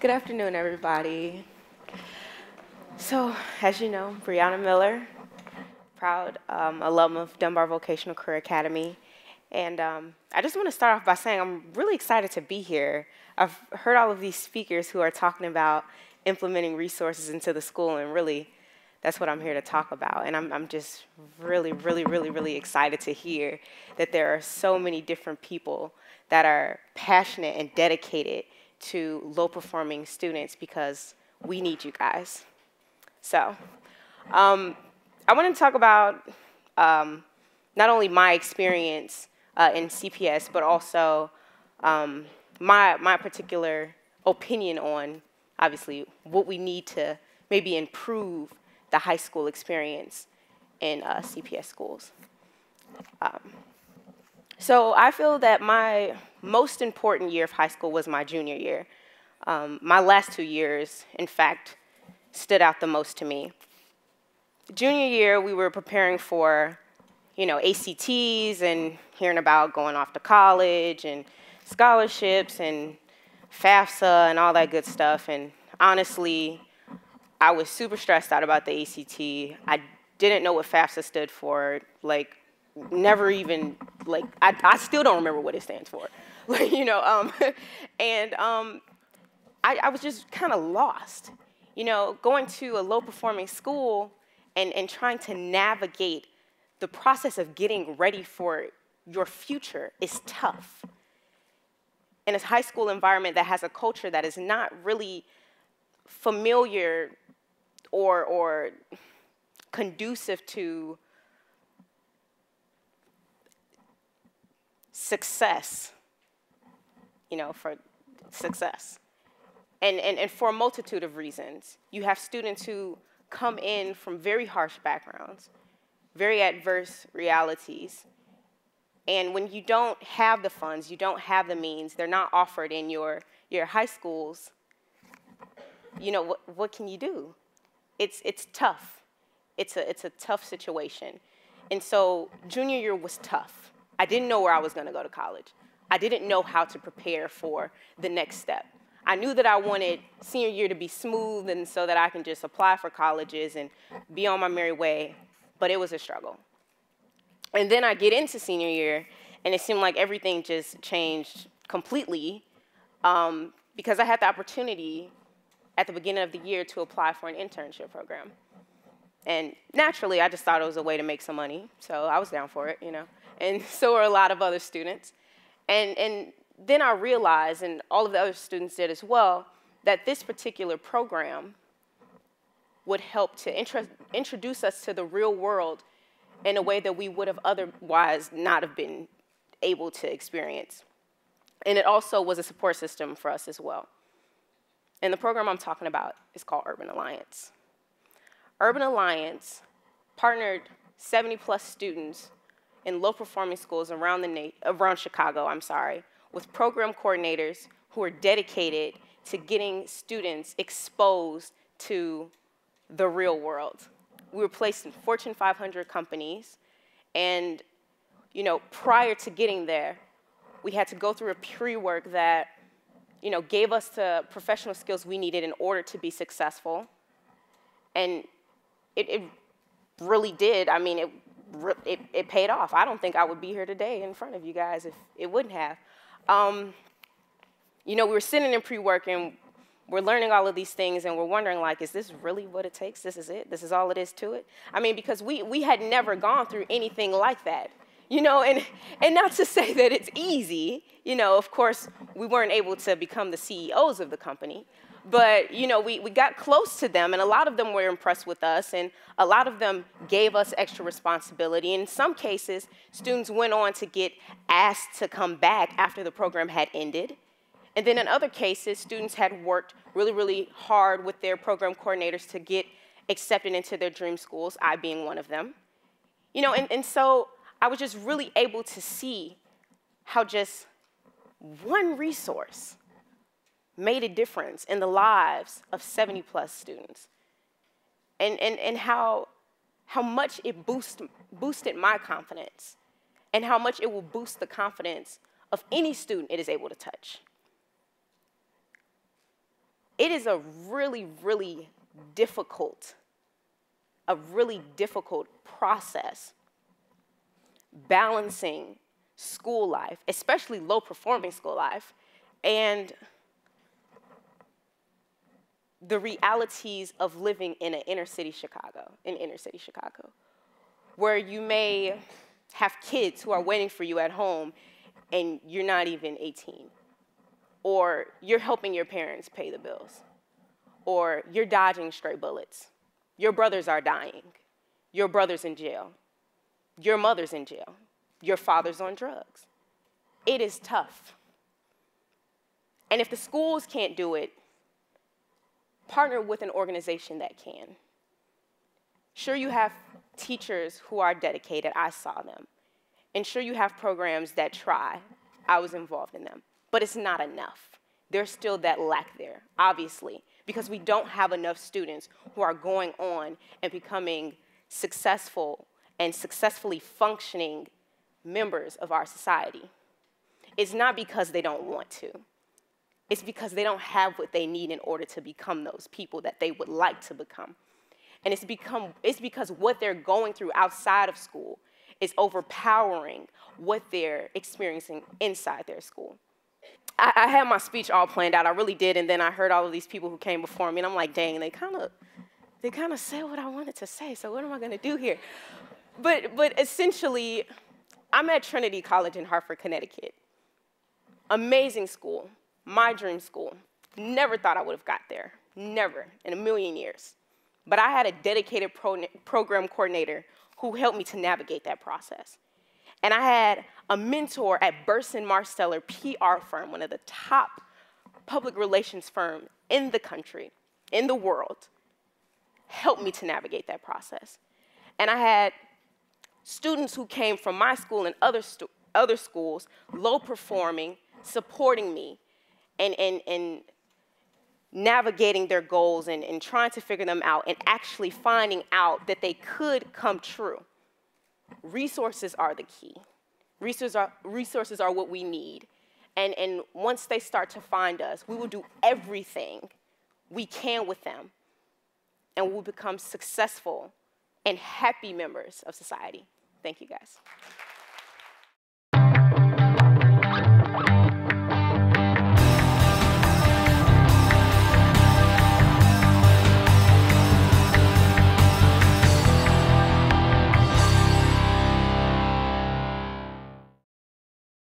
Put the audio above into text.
Good afternoon, everybody. So, as you know, Briana Miller, proud alum of Dunbar Vocational Career Academy. And I just want to start off by saying I'm really excited to be here. I've heard all of these speakers who are talking about implementing resources into the school, and really, that's what I'm here to talk about. And I'm just really excited to hear that there are so many different people that are passionate and dedicated to low-performing students, because we need you guys. So I want to talk about not only my experience in CPS, but also my particular opinion on, obviously, what we need to maybe improve the high school experience in CPS schools. So I feel that my most important year of high school was my junior year. My last 2 years, in fact, stood out the most to me. Junior year, we were preparing for, ACTs and hearing about going off to college and scholarships and FAFSA and all that good stuff. And honestly, I was super stressed out about the ACT. I didn't know what FAFSA stood for. Never even, I still don't remember what it stands for. I was just kind of lost. Going to a low-performing school and trying to navigate the process of getting ready for your future is tough. In a high school environment that has a culture that is not really familiar or conducive to success, for success. And for a multitude of reasons. You have students who come in from very harsh backgrounds, very adverse realities. And when you don't have the funds, you don't have the means, they're not offered in your high schools, what can you do? It's tough. It's a tough situation. And so junior year was tough. I didn't know where I was going to go to college. I didn't know how to prepare for the next step. I knew that I wanted senior year to be smooth and so that I can just apply for colleges and be on my merry way, but it was a struggle. And then I get into senior year, and it seemed like everything just changed completely because I had the opportunity at the beginning of the year to apply for an internship program. And naturally, I just thought it was a way to make some money, so I was down for it, And so were a lot of other students. And then I realized, and all of the other students did as well, that this particular program would help to introduce us to the real world in a way that we would have otherwise not have been able to experience. And it also was a support system for us as well. And the program I'm talking about is called Urban Alliance. Urban Alliance partnered 70+ students in low-performing schools around Chicago, with program coordinators who are dedicated to getting students exposed to the real world. We were placed in Fortune 500 companies, and prior to getting there, we had to go through a pre-work that gave us the professional skills we needed in order to be successful. And it really did. I mean, it paid off. I don't think I would be here today in front of you guys if it wouldn't have. We were sitting in pre-work and we're learning all of these things and we're wondering, is this really what it takes? This is it? This is all it is to it? I mean, because we had never gone through anything like that, and not to say that it's easy. Of course, we weren't able to become the CEOs of the company, but, we got close to them, and a lot of them were impressed with us, and a lot of them gave us extra responsibility. And in some cases, students went on to get asked to come back after the program had ended. And then in other cases, students had worked really hard with their program coordinators to get accepted into their dream schools, I being one of them. And so I was just really able to see how just one resource made a difference in the lives of 70+ students, and how much it boosted my confidence, and how much it will boost the confidence of any student it is able to touch. it is a really, really difficult, process balancing school life, especially low-performing school life, and the realities of living in inner city Chicago, where you may have kids who are waiting for you at home and you're not even 18, or you're helping your parents pay the bills, or you're dodging stray bullets. Your brothers are dying. Your brother's in jail. Your mother's in jail. Your father's on drugs. It is tough. And if the schools can't do it, partner with an organization that can. Sure, you have teachers who are dedicated. I saw them. And sure, you have programs that try. I was involved in them. But it's not enough. There's still that lack there, obviously, because we don't have enough students who are going on and becoming successful and successfully functioning members of our society. It's not because they don't want to. It's because they don't have what they need in order to become those people that they would like to become. And it's because what they're going through outside of school is overpowering what they're experiencing inside their school. I had my speech all planned out, I really did, and then I heard all of these people who came before me, and I'm like, dang, they kind of said what I wanted to say, so what am I gonna do here? But essentially, I'm at Trinity College in Hartford, Connecticut. Amazing school, my dream school. Never thought I would have got there, never, in a million years. But I had a dedicated program coordinator who helped me to navigate that process. And I had a mentor at Burson Marsteller PR firm, one of the top public relations firms in the country, in the world, help me to navigate that process. And I had students who came from my school and other schools, low performing, supporting me, and navigating their goals and trying to figure them out and actually finding out that they could come true. Resources are the key. Resources are what we need. And once they start to find us, we will do everything we can with them, and we'll become successful and happy members of society. Thank you, guys.